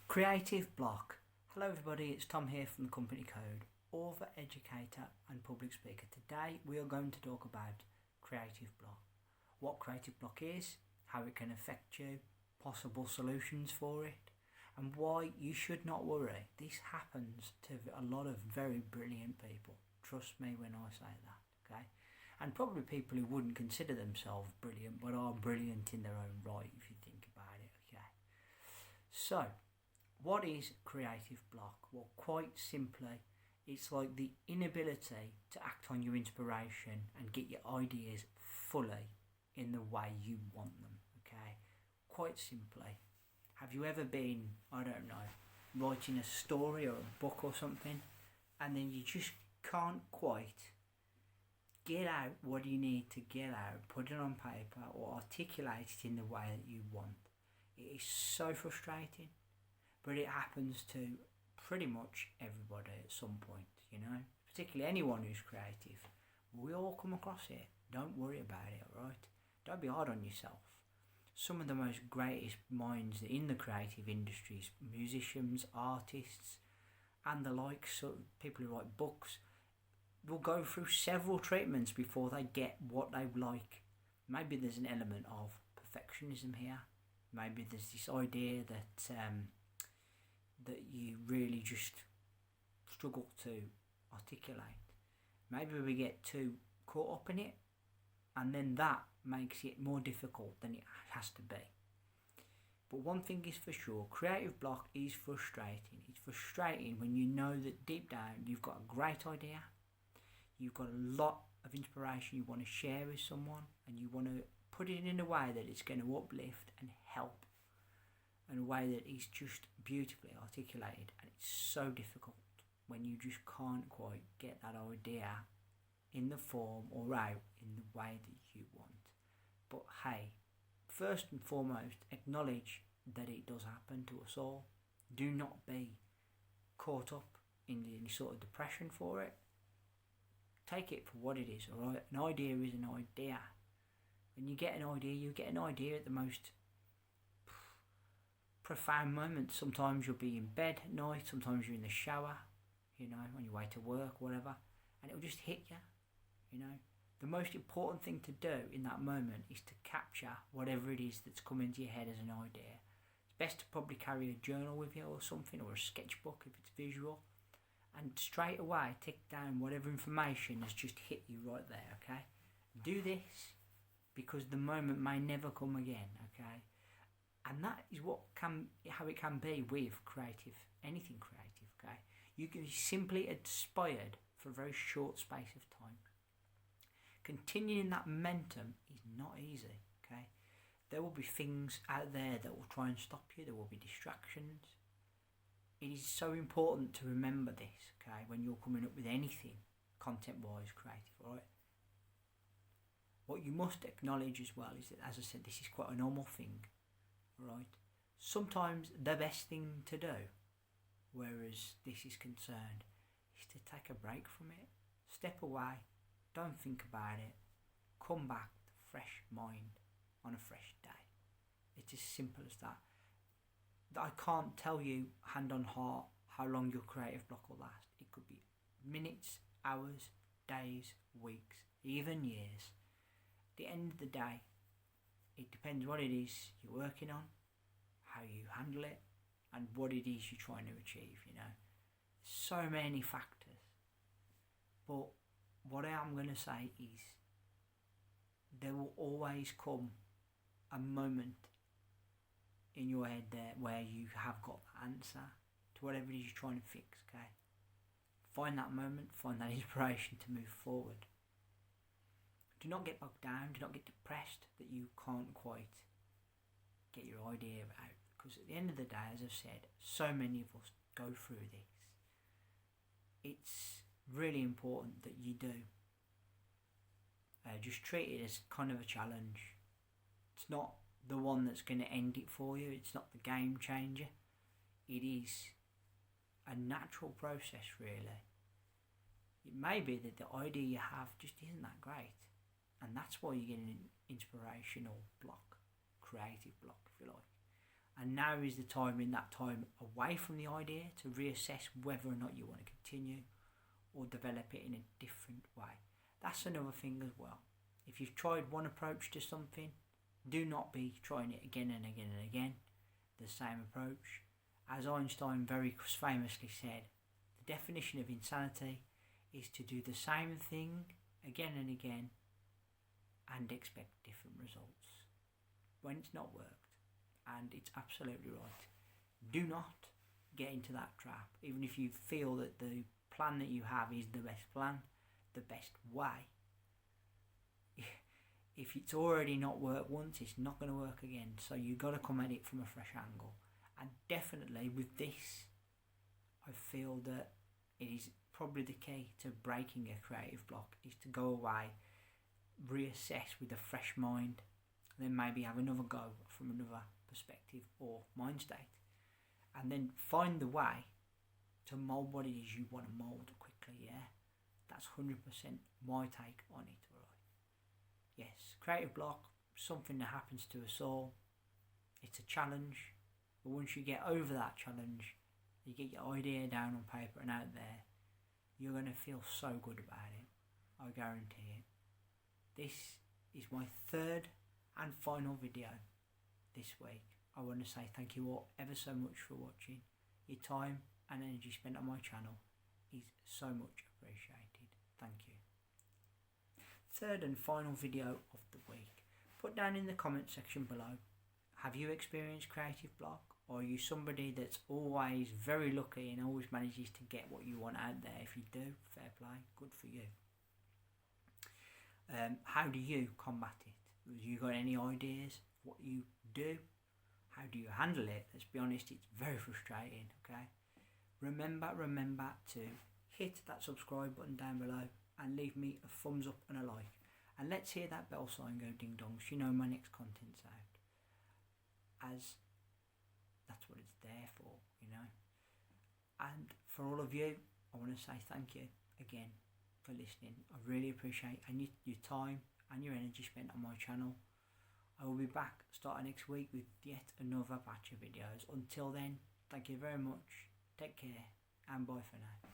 Creative block. Hello everybody, it's Tom here from the Company Code, author, educator and public speaker. Today we are going to talk about creative block. What creative block is, how it can affect you, possible solutions for it, and why you should not worry. This happens to a lot of very brilliant people. Trust me when I say that, okay? And probably people who wouldn't consider themselves brilliant but are brilliant in their own right if you think about it, okay? So, what is creative block? Well, quite simply, it's like the inability to act on your inspiration and get your ideas fully in the way you want them, okay? Quite simply, have you ever been, I don't know, writing a story or a book or something, and then you just can't quite get out what you need to get out, put it on paper or articulate it in the way that you want? It is so frustrating. But it happens to pretty much everybody at some point, you know, particularly anyone who's creative. We all come across it. Don't worry about it, alright? Don't be hard on yourself. Some of the most greatest minds in the creative industries, musicians, artists, and the likes, so people who write books, will go through several treatments before they get what they like. Maybe there's an element of perfectionism here. Maybe there's this idea that you really just struggle to articulate. Maybe we get too caught up in it, and then that makes it more difficult than it has to be. But one thing is for sure, creative block is frustrating. It's frustrating when you know that deep down you've got a great idea, you've got a lot of inspiration you want to share with someone, and you want to put it in a way that it's going to uplift and help, in a way that is just beautifully articulated. And it's so difficult when you just can't quite get that idea in the form or out in the way that you want. But hey, first and foremost, acknowledge that it does happen to us all. Do not be caught up in any sort of depression for it. Take it for what it is, alright? An idea is an idea. When you get an idea, you get an idea at the most profound moments. Sometimes you'll be in bed at night, sometimes you're in the shower, you know, on your way to work, whatever, and it'll just hit you, you know. The most important thing to do in that moment is to capture whatever it is that's come into your head as an idea. It's best to probably carry a journal with you or something, or a sketchbook if it's visual, and straight away take down whatever information has just hit you right there, okay? Do this because the moment may never come again, okay? And that is how it can be with anything creative, okay? You can be simply inspired for a very short space of time. Continuing that momentum is not easy, okay? There will be things out there that will try and stop you. There will be distractions. It is so important to remember this, okay, when you're coming up with anything content-wise creative, alright? What you must acknowledge as well is that, as I said, this is quite a normal thing. Right. Sometimes the best thing to do, whereas this is concerned, is to take a break from it. Step away. Don't think about it. Come back with a fresh mind on a fresh day. It's as simple as that. I can't tell you hand on heart how long your creative block will last. It could be minutes, hours, days, weeks, even years. At the end of the day, it depends what it is you're working on, how you handle it, and what it is you're trying to achieve, you know. So many factors. But what I am going to say is there will always come a moment in your head there where you have got the answer to whatever it is you're trying to fix, okay? Find that moment, find that inspiration to move forward. Do not get bogged down, do not get depressed that you can't quite get your idea out. Because at the end of the day, as I've said, so many of us go through this. It's really important that you do. Just treat it as kind of a challenge. It's not the one that's going to end it for you. It's not the game changer. It is a natural process, really. It may be that the idea you have just isn't that great. And that's why you get an inspirational block, creative block, if you like. And now is the time, in that time away from the idea, to reassess whether or not you want to continue or develop it in a different way. That's another thing as well. If you've tried one approach to something, do not be trying it again and again and again, the same approach. As Einstein very famously said, the definition of insanity is to do the same thing again and again and expect different results when it's not worked. And it's absolutely right. Do not get into that trap. Even if you feel that the plan that you have is the best plan, the best way, if it's already not worked once, it's not going to work again. So you've got to come at it from a fresh angle. And definitely with this, I feel that it is probably the key to breaking a creative block, is to go away, reassess with a fresh mind, and then maybe have another go from another perspective or mind state, and then find the way to mould what it is you want to mould quickly. Yeah, that's 100% my take on it. Alright. Yes, creative block, something that happens to us all. It's a challenge, but once you get over that challenge, you get your idea down on paper and out there, you're going to feel so good about it. I guarantee it. This is my third and final video this week. I want to say thank you all ever so much for watching. Your time and energy spent on my channel is so much appreciated. Thank you. Third and final video of the week. Put down in the comment section below, have you experienced creative block? Or are you somebody that's always very lucky and always manages to get what you want out there? If you do, fair play, good for you. How do you combat it? Have you got any ideas what you do? How do you handle it? Let's be honest, it's very frustrating, okay? Remember to hit that subscribe button down below and leave me a thumbs up and a like. And let's hear that bell sign go ding dong so you know my next content's out. As that's what it's there for, you know. And for all of you, I want to say thank you again for listening. I really appreciate your time and your energy spent on my channel. I will be back starting next week with yet another batch of videos. Until then, thank you very much. Take care and bye for now.